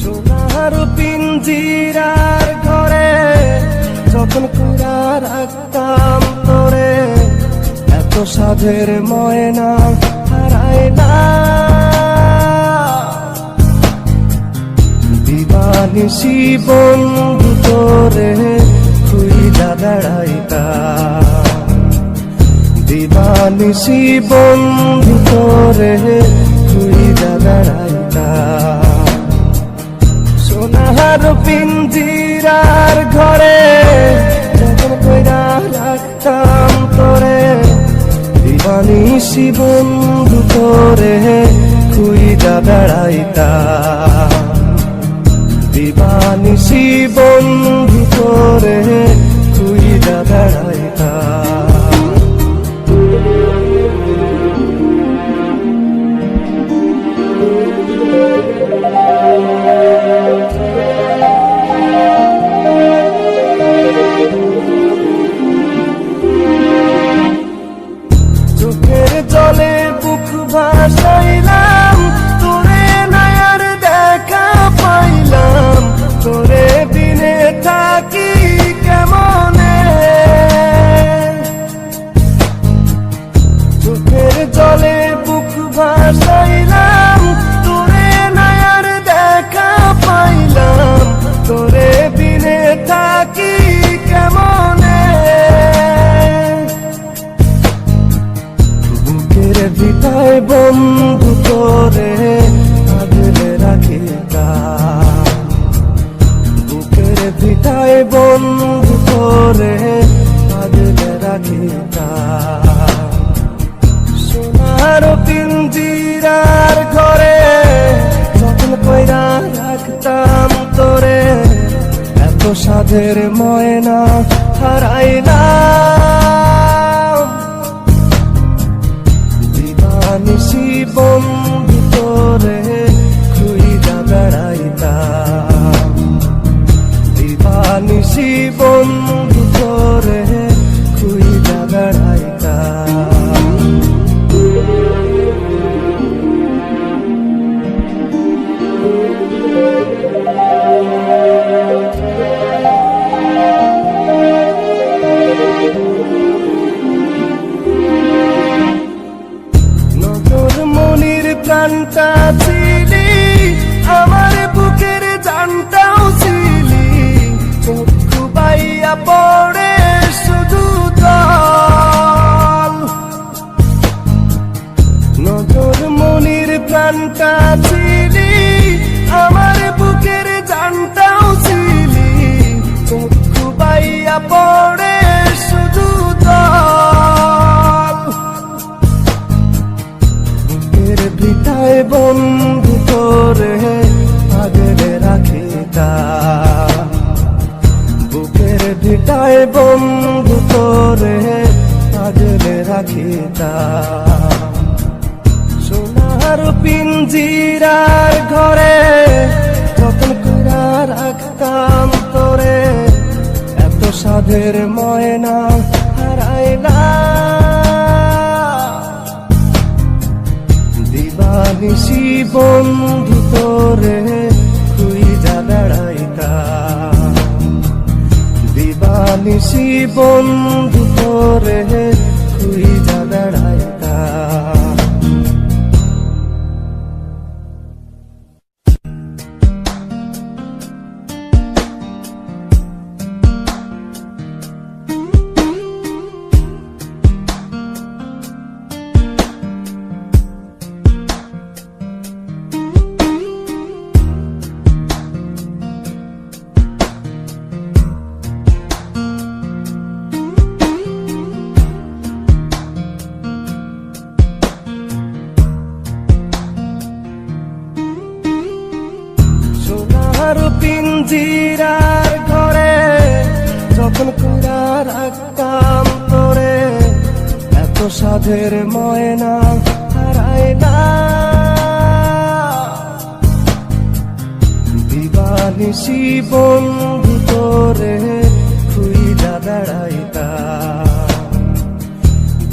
সোনার পিঞ্জিরার ঘরে যখন কইরা রাখতাম তোরে, এত সাধের ময়না হারায় না। দিবানিশি বন্ধু তোরে খুইলা বেড়াইতাম, দিবানিশি বন্ধু তোরে খুইলা বেড়াইতাম। সোনার পিঞ্জিরার ঘরে যখন কইরা রাখতাম তোরে, দিবানিশি বন্ধু তোরে খুইলা বেড়াইতাম, দিবানিশি বন্ধু তোরে খুইলা বেড়াইতাম। চোখের জলে বুক ভাসাইলাম, তোরে নয়ার দেখা পাইলাম, তোরে দিনে থাকি কেমনে। চোখের জলে বুক ভাসাইলাম, তোরে নয়ার দেখা পাইলাম, তোরে দিনে থাকি কেমনে। বুকের ভিটায় বন্ধু তোরে আগলে রাখিতাম, বুকের ভিটায় বন্ধু তোরে আগলে রাখিতাম। সোনার পিঞ্জিরার ঘরে যখন কইরা রাখতাম তোরে, এত সাধের ময়না হারাইলাম। দিবানিশি বন্ধু তোরে খুইলা বেড়াইতাম, দিবানিশি বন্ধু তোরে খুইলা বেড়াইতাম। নজর মনির প্রাণটা ছিলি, আমার বুকের জানটাও ছিলি, চক্ষু বাইয়া পড়ে শুধু জল। নজর মনির প্রাণটা ছিলি, আমার বুকের জানটাও ছিলি, চক্ষু বাইয়া পড়ে শুধু জল। বুকের ভিটায় বন্ধু তোরে আগলে রাখিতাম, বুকের ভিটায় বন্ধু তোরে আগলে রাখিতাম। সোনার পিঞ্জিরার ঘরে যখন কইরা রাখতাম তোরে, এত সাধের ময়না হারাইলাম। দিবানিশি বন্ধু তোরে খুইলা বেড়াইতাম, দিবানিশি বন্ধু তোরে খুইলা বেড়াইতাম। সোনার পিঞ্জিরার ঘরে যখন কইরা রাখতাম তোরে, এত সাধের ময়না হারায় না। দিবানিশি বন্ধু তোরে খুইলা বেড়াইতাম,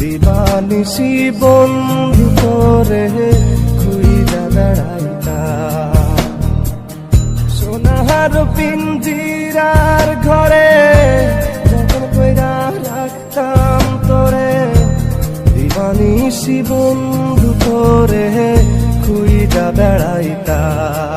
দিবানিশি বন্ধু তোরে খুইলা বেড়াইতাম। পিঞ্জিরার ঘরে যখন কইরা রাখতাম তোরে, দিবানিশি বন্ধু তোরে খুইজা বেড়াইতাম।